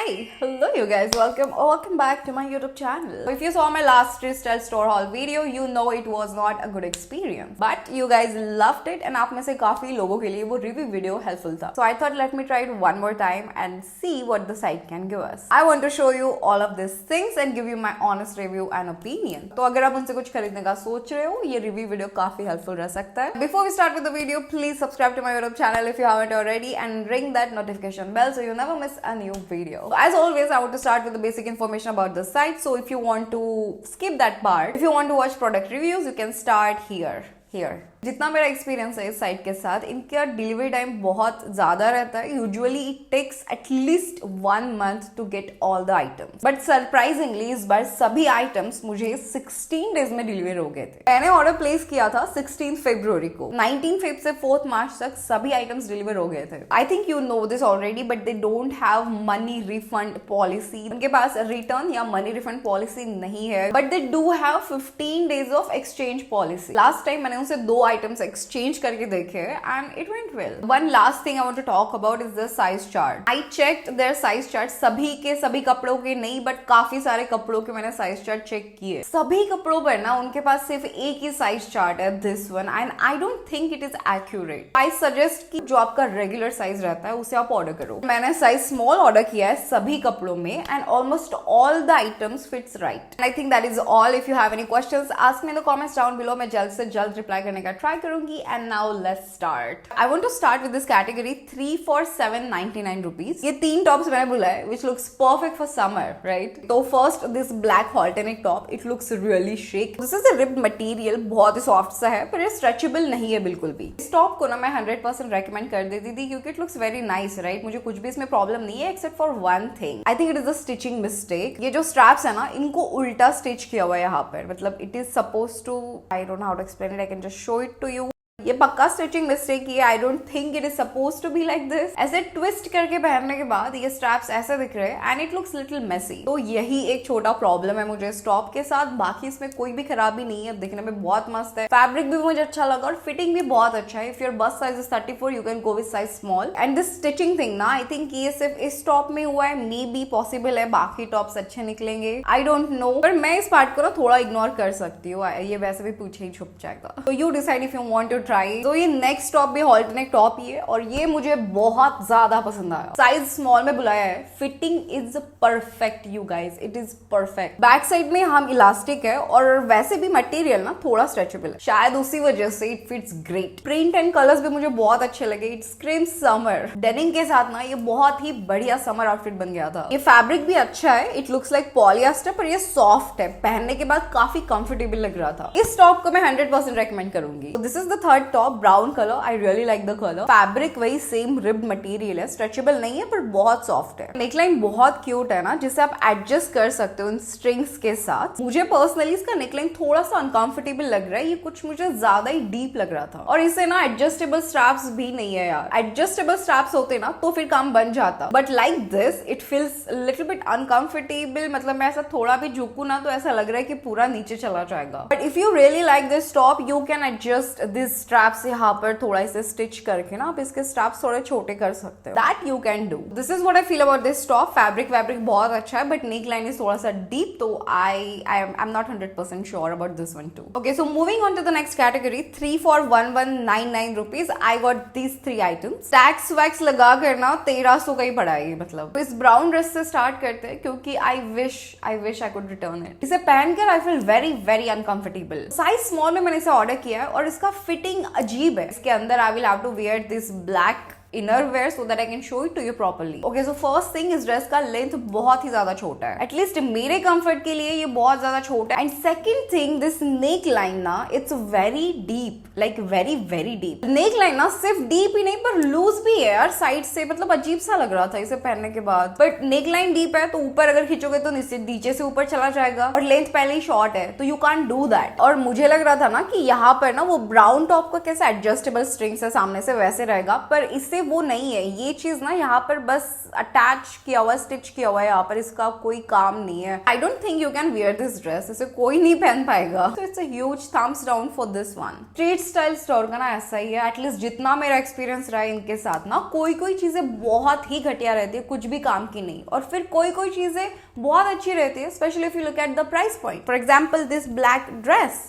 Hi, hello you guys, welcome back to my YouTube channel. If you saw my last freestyle store haul video, you know it was not a good experience. But you guys loved it and आप में से काफी लोगों के लिए वो review video helpful था. So I thought let me try it one more time and see what the site can give us. I want to show you all of these things and give you my honest review and opinion. तो अगर आप उनसे कुछ खरीदने का सोच रहे हो, ये review video काफी helpful रह सकता है. Before we start with the video, please subscribe to my YouTube channel if you haven't already and ring that notification bell so you never miss a new video. As always, I want to start with the basic information about the site. So if you want to skip that part, if you want to watch product reviews, you can start here. जितना मेरा experience है इस site के साथ, इनका delivery time बहुत ज्यादा रहता है. Usually it takes at least 1 month to get all the items, but surprisingly इस बार सभी आइटम्स मुझे 16 डेज में डिलीवर हो गए थे. मैंने ऑर्डर प्लेस किया था 16 फरवरी को. 19 फेब से 4 मार्च तक सभी आइटम्स डिलीवर हो गए थे. I think you know this already, but they don't have money refund policy. उनके पास रिटर्न या मनी रिफंड पॉलिसी नहीं है, बट दे डू हैव 15 days of exchange policy. Last time मैंने उनसे 2 आइटम्स एक्सचेंज करके देखे and it went well. One last thing I want to talk about is the size chart. I checked their size chart. सभी के सभी कपड़ों के नहीं, बट काफी सारे कपड़ों के मैंने साइज चार्ट चेक किए. सभी कपड़ों पर ना उनके पास सिर्फ एक ही साइज चार्ट है, this one, and I don't think it is accurate. I suggest कि जो आपका रेगुलर साइज रहता है उसे आप ऑर्डर करो. मैंने साइज स्मॉल ऑर्डर किया है सभी कपड़ों में and almost all the items fits right. I think that is all. If you have any questions ask me in the comments down below. मैं जल्द से जल्द रिप्लाई करने का ट्राई करूंगी. And now let's start. I want to start with this category 3 for 799 rupees. ये 3 tops मैंने बोला है which looks perfect for summer, right? तो first this black halterneck top, it looks really chic. This is a ribbed material, बहुत ही soft सा है, पर ये स्ट्रेचेबल नहीं है बिल्कुल भी. इस टॉप को ना मैं 100% रेकमेंड कर देती थी क्योंकि it looks very nice, right? मुझे कुछ भी इसमें प्रॉब्लम नहीं है except for one thing. I think it is a stitching mistake. ये जो straps है ना, इनको उल्टा स्टिच किया हुआ है यहाँ पर. मतलब it is supposed to, I don't know how to explain it. I can just show it to you. ये पक्का स्टिचिंग मिस्टेक ही है. I don't think it is suppose to be like this. ऐसे ट्विस्ट करके पहनने के बाद ये स्ट्रैप्स ऐसे दिख रहे हैं and it looks little messy. तो यही एक छोटा प्रॉब्लम है मुझे इस टॉप के साथ. बाकी इसमें कोई भी खराबी नहीं है. दिखने में बहुत मस्त है. फैब्रिक भी मुझे अच्छा लगा और फिटिंग भी बहुत अच्छा है. If your bust size is 34 you can go with size small. And this stitching thing ना, आई थिंक ये सिर्फ इस टॉप में हुआ है. मे बी पॉसिबल है बाकी टॉप्स अच्छे निकलेंगे, आई डोंट नो. पर मैं इस पार्ट को ना थोड़ा इग्नोर कर सकती हूँ. ये वैसे भी पीछे ही छुप जाएगा. तो you decide if you want to try. तो ये नेक्स्ट टॉप भी हॉल्टरनेक टॉप ही है और ये मुझे बहुत ज्यादा पसंद आया. साइज स्मॉल में बुलाया है. Fitting is perfect you guys, it is perfect. Back side में हम इलास्टिक है और वैसे भी मटेरियल ना थोड़ा स्ट्रेचेबल है. शायद उसी वजह से it fits great. Print and colours भी मुझे बहुत अच्छे लगे. It screams summer. डेनिम के साथ ना ये बहुत ही बढ़िया समर आउटफिट बन गया था. ये फैब्रिक भी अच्छा है. इट लुक्स लाइक पॉलिएस्टर पर ये सॉफ्ट है. पहनने के बाद काफी कंफर्टेबल लग रहा था. इस टॉप को मैं 100% रेकमेंड करूंगी. This is the third top, brown colour. I really like the colour. Fabric वही सेम रिब्ड मटेरियल है. स्ट्रेचेबल नहीं है पर बहुत सॉफ्ट है. नेकलाइन बहुत क्यूट है ना, जिसे आप एडजस्ट कर सकते हो इन स्ट्रिंग्स के साथ. मुझे पर्सनली इसका नेकलाइन थोड़ा सा अनकंफर्टेबल लग रहा है. ये कुछ मुझे ज्यादा ही डीप लग रहा था. और इसे ना एडजस्टेबल स्ट्रैप्स भी नहीं है यार. एडजस्टेबल स्ट्रैप्स होते ना तो फिर काम बन जाता. But like this it feels little bit uncomfortable. मतलब मैं ऐसा थोड़ा भी झुकूं ना तो ऐसा लग रहा है कि पूरा नीचे चला जाएगा. But if you really like this top you can adjust this straps यहाँ पर थोड़ा इसे स्टिच करके ना आप इसके स्ट्रैप्स थोड़े छोटे कर सकते हो. That you can do. This is what I feel about this top. Fabric बहुत अच्छा है बट नेक लाइन इज थोड़ा सा डीप. तो I am not 100% sure about this one too. Okay, so moving on to the next category 3 for 1199 rupees. I got these 3 items. Tax वैक्स लगा कर ना 1300 का ही पड़ा है. मतलब इस ब्राउन ड्रेस से स्टार्ट करते हैं क्योंकि I wish I could return it. इसे पहनकर I feel very very uncomfortable. Size small में मैंने इसे ऑर्डर किया है और इसका फिटिंग अजीब है. इसके अंदर I will have to wear this black inner wear so that I can show it to you properly. Okay, so first thing इस ड्रेस का लेंथ बहुत ही ज्यादा छोटा है. एटलीस्ट मेरे कंफर्ट के लिए ये बहुत ज्यादा छोटा है. And second thing, this neck line ना it's very deep, like very very deep. Neck line ना सिर्फ डीप ही नहीं पर लूज भी है यार साइड से. मतलब अजीब सा लग रहा था इसे पहनने के बाद. बट नेक लाइन डीप है तो ऊपर अगर खींचोगे तो नीचे से ऊपर चला जाएगा. और लेंथ पहले ही शॉर्ट है तो यू कांट डू दैट. और मुझे लग रहा था ना कि यहाँ पर ना वो ब्राउन टॉप का कैसे एडजस्टेबल स्ट्रिंग्स है सामने से वैसे रहेगा, पर इससे वो नहीं है, ये चीज ना यहाँ पर बस अटैच किया हुआ, स्टिच किया हुआ है यहाँ पर, इसका कोई काम नहीं है। I don't think you can wear this dress, इसे कोई नहीं पहन पाएगा। तो it's a huge thumbs down for this one. Street style store का ना ऐसा ही है, एटलीस्ट जितना मेरा एक्सपीरियंस रहा है इनके साथ ना, कोई कोई चीजें बहुत ही घटिया रहती है, कुछ भी काम की नहीं, और फिर कोई कोई चीजें बहुत अच्छी रहती है, specially if you look at the price point. For example this black dress,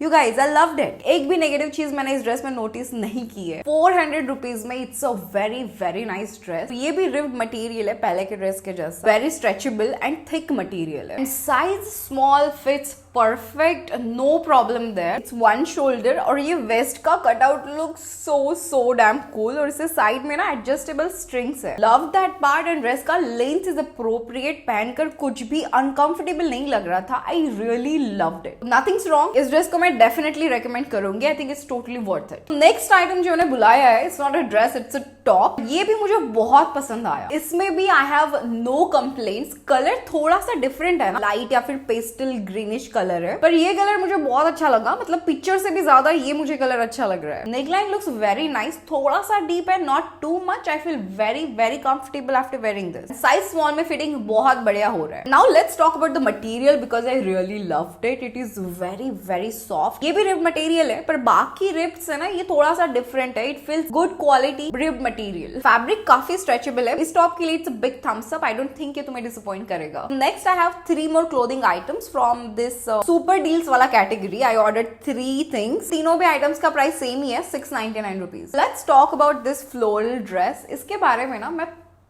you guys I loved it. एक भी नेगेटिव चीज मैंने इस ड्रेस में नोटिस नहीं की है। 400 रुपीज में it's a very very nice dress. ये भी रिब्ड मटेरियल है पहले के ड्रेस के जैसा, very stretchable and thick material है। Size small fits perfect, no problem there. It's one shoulder, और ये वेस्ट का cutout look so damn cool, और इसे साइड में ना एडजस्टेबल स्ट्रिंग्स है। Love that part, and dress का लेंथ इज अप्रोप्रिएट, पहनकर कुछ भी अनकंफर्टेबल नहीं लग रहा था। I really loved it, nothing's wrong. इस ड्रेस को मैं डेफिनेटली रेकमेंड करूंगी। I think it's totally worth it. Next item जो मैंने बुलाया है, it's not a dress, it's a top. ये भी मुझे बहुत पसंद आया। इसमें भी I have no complaints. Colour थोड़ा सा डिफरेंट है ना, लाइट या फिर पेस्टल ग्रीनिश कलर है, पर ये कलर मुझे बहुत अच्छा लगा। मतलब पिक्चर से भी ज्यादा ये मुझे कलर अच्छा लग रहा है। नेकलाइन लुक्स वेरी नाइस, थोड़ा सा डीप है, not too much. I feel very very comfortable after wearing this. Size small में फिटिंग बहुत बढ़िया हो रहा है। Now let's talk about the material, because I really loved it. It is very very soft. ये भी rib material है, पर बाकी रिब्स है ना, ये थोड़ा सा डिफरेंट है। It feels good quality rib material. Fabric काफी स्ट्रेचेबल है। इस टॉप के लिए it's a big thumbs up. I don't think ये तुम्हें डिसअपॉइंट करेगा। Next I have 3 more clothing items from this super deals वाला कैटेगरी। I ordered 3 things. तीनों भी आइटम्स का प्राइस सेम ही है, 699 rupees. Let's talk about this floral dress. इसके बारे में ना मैं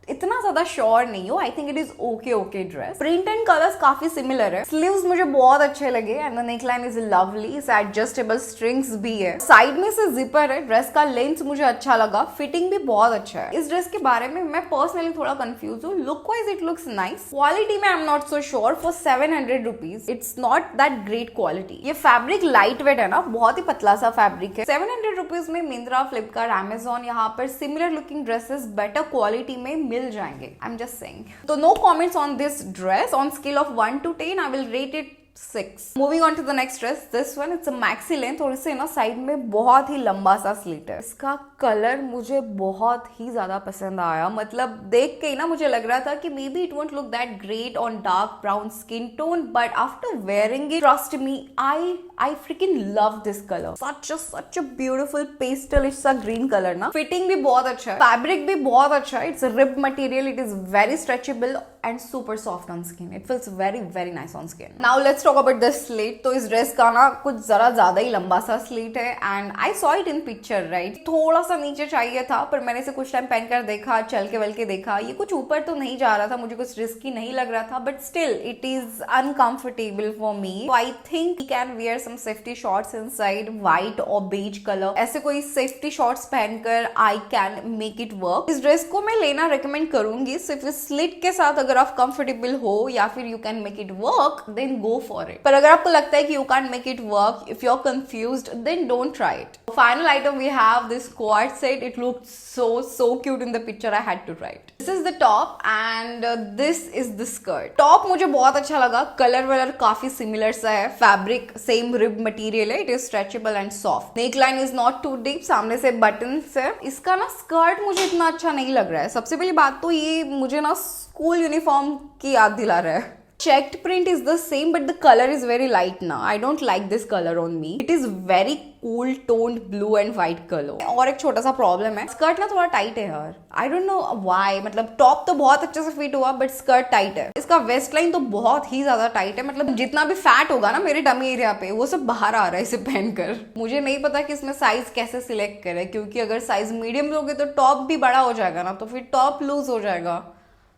इतना ज्यादा श्योर नहीं हूँ। I think it is okay dress. Print and colours काफी सिमिलर है। स्लीव्स मुझे बहुत अच्छे लगे, and the neckline is lovely. इस एडजस्टेबल स्ट्रिंग्स भी है, साइड में से जिपर है। ड्रेस का लेंथ मुझे अच्छा लगा, फिटिंग भी बहुत अच्छा है। इस ड्रेस के बारे में मैं पर्सनली थोड़ा कंफ्यूज हूँ। Look wise it looks nice, quality में I am not so sure. For 700 rupees it's not that great quality. ये फैब्रिक लाइट वेट है ना, बहुत ही पतला सा फैब्रिक है। 700 रुपीज में मिंत्रा, फ्लिपकार्ट, अमेजॉन, यहाँ पर similar looking dresses better quality में मिल जाएंगे। I'm just saying. So no comments on this dress. On scale of 1 to 10, I will rate it 6. Moving on to the next dress. This one, it's a maxi length, और इसे ना side में बहुत ही लंबा सा slit है। इसका colour मुझे बहुत ही ज्यादा पसंद आया। मतलब देख के ही ना मुझे लग रहा था कि may be it won't look that great on dark brown skin tone, but after wearing it, trust me, I freaking love this color. Such a beautiful pastelish सा green color ना। फिटिंग भी बहुत अच्छा है, फैब्रिक भी बहुत अच्छा है। It's a ribbed material. It is very stretchable and super soft on skin. It feels very very nice on skin. Now let's talk about the slit. तो इस ड्रेस का ना कुछ जरा ज्यादा ही लंबा सा स्लीट है, and I saw it in picture, right? थोड़ा सा नीचे चाहिए था, पर मैंने इसे कुछ टाइम पहनकर देखा, चल के वल के देखा, ये कुछ ऊपर तो नहीं जा रहा था, मुझे कुछ रिस्की नहीं लग रहा था, but still it is uncomfortable for me. So I think we can wear some safety shorts inside, white or beige color. ऐसे कोई safety shorts पहनकर I can make it work. इस ड्रेस को मैं लेना रेकमेंड करूंगी सिर्फ इस स्लिट के साथ। अगर आप कंफर्टेबल हो या फिर you can make it work, then go for it. पर अगर आपको लगता है कि you can make it work, if you are confused, then don't try it. Final item we have this quad set. It looked so cute in the picture. I had to try it. This is the top and this is the skirt. Top मुझे बहुत अच्छा लगा, colour वलर काफी similar सा है, fabric same rib material है, it is stretchable and soft. Neckline is not too deep, सामने से बटन है। इसका ना स्कर्ट मुझे इतना अच्छा नहीं लग रहा है। सबसे पहली बात तो ये मुझे ना स्कूल यूनिफॉर्म की याद दिला रहा है। Checked print is the same, but the color is very light now. I don't like this color on me. It is very cool toned blue and white color. और एक छोटा सा प्रॉब्लम है, स्कर्ट ना थोड़ा टाइट है यार। I don't know why. मतलब टॉप तो बहुत अच्छे से फिट हुआ, बट स्कर्ट टाइट है। इसका वेस्ट लाइन तो बहुत ही ज्यादा टाइट है। मतलब जितना भी फैट होगा ना मेरे टमी एरिया पे, वो सब बाहर आ रहा है इसे पहनकर। मुझे नहीं पता कि इसमें साइज कैसे सिलेक्ट करे, क्योंकि अगर साइज मीडियम लोगे तो टॉप भी बड़ा हो जाएगा ना, तो फिर टॉप लूज हो जाएगा।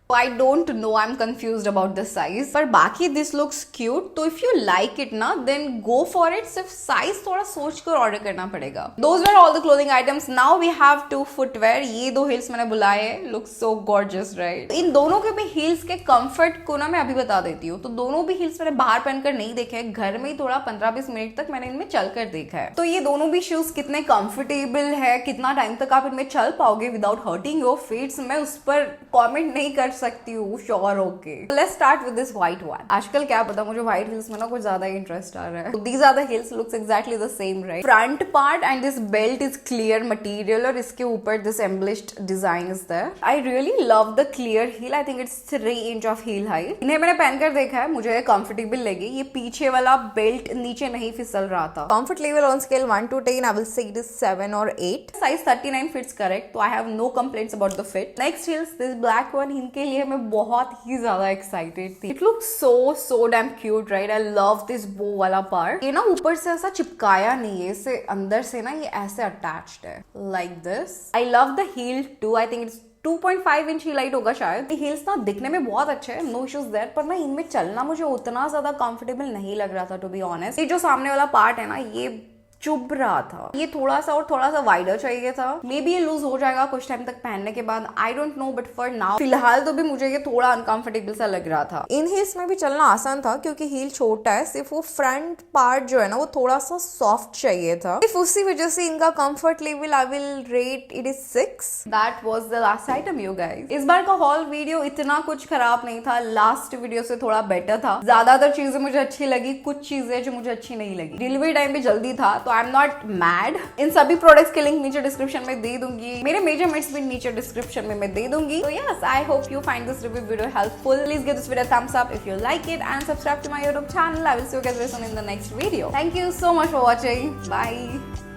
I don't know, I'm confused about the size. पर बाकी this looks cute. तो if you like it ना, then go for it. सिर्फ size थोड़ा सोच कर ऑर्डर करना पड़ेगा। Those were all the clothing items. Now we have 2 footwear. ये 2 heels मैंने बुलाए हैं। Looks so gorgeous, right? इन दोनों के भी heels के comfort को ना मैं अभी बता देती हूँ। तो दोनों भी heels मैंने बाहर पहनकर नहीं देखे हैं, घर में ही थोड़ा 15-20 मिनट तक मैंने इनमें चल कर देखा है। तो ये दोनों भी शूज कितने कंफर्टेबल है, कितना टाइम तक आप इनमें चल पाओगे विदाउट हर्टिंग योर फीट्स, मैं उस पर कॉमेंट नहीं कर सकती हूँ श्योर होके। Let's start with this white one. आजकल क्या पता मुझे व्हाइट हिल्स में ना कुछ ज्यादा इंटरेस्ट आ रहा है। These are the heels, looks exactly the same, right? Front part and this belt is clear material और इसके ऊपर this embellished design is there. I really love the clear heel. I think it's 3 inch of heel height. इन्हें मैंने पहनकर देखा है, मुझे comfortable लगी। ये पीछे वाला बेल्ट नीचे नहीं फिसल रहा था। Comfort level on scale 1 to 10 I will say it is 7 or 8। Size 39 fits correct, तो I have no complaints about the fit. Next heels this black one, इनके लिए मैं बहुत ही ज्यादा एक्साइटेड थी। It looks so damn cute, right? I love this bow वाला part. ये ना ऊपर से ऐसा चिपकाया नहीं है, इसे अंदर से ना ये ऐसे अटैच्ड है like this. I love the heel too. I think it's 2.5 inch ही लाइट होगा शायद। ये हील्स ना दिखने में बहुत अच्छे हैं, नो इश्यूज देयर, पर ना इनमें चलना मुझे उतना ज्यादा कंफर्टेबल नहीं लग रहा था टू बी ऑनेस्ट। ये जो सामने वाला पार्ट है ना, ये चुभ रहा था। ये थोड़ा सा वाइडर चाहिए था। मे बी ये लूज हो जाएगा कुछ टाइम तक पहनने के बाद, I don't know, but for now फिलहाल तो भी मुझे ये थोड़ा अनकंफर्टेबल सा लग रहा था। इन हील्स में भी चलना आसान था क्योंकि हील छोटा है, सिर्फ वो फ्रंट पार्ट जो है ना वो थोड़ा सा सॉफ्ट चाहिए था। सिर्फ उसी वजह से इनका comfort level I will rate it is 6। That was the last item you guys. इस बार का हॉल वीडियो इतना कुछ खराब नहीं था, लास्ट वीडियो से थोड़ा बेटर था। ज्यादातर चीजें मुझे अच्छी लगी, कुछ चीजें जो मुझे अच्छी नहीं लगी। डिलीवरी टाइम भी जल्दी था, तो आई एम नॉट मैड। इन सभी प्रोडक्ट्स के लिंक नीचे डिस्क्रिप्शन में दे दूंगी। मेरे मेजरमेंट्स भी नीचे डिस्क्रिप्शन में मैं दे दूंगी। तो yes, I hope you find this review video helpful. Please give this video a thumbs up if you like it and subscribe to my YouTube channel. I will see you guys very soon in the next video. Thank you so much for watching. Bye.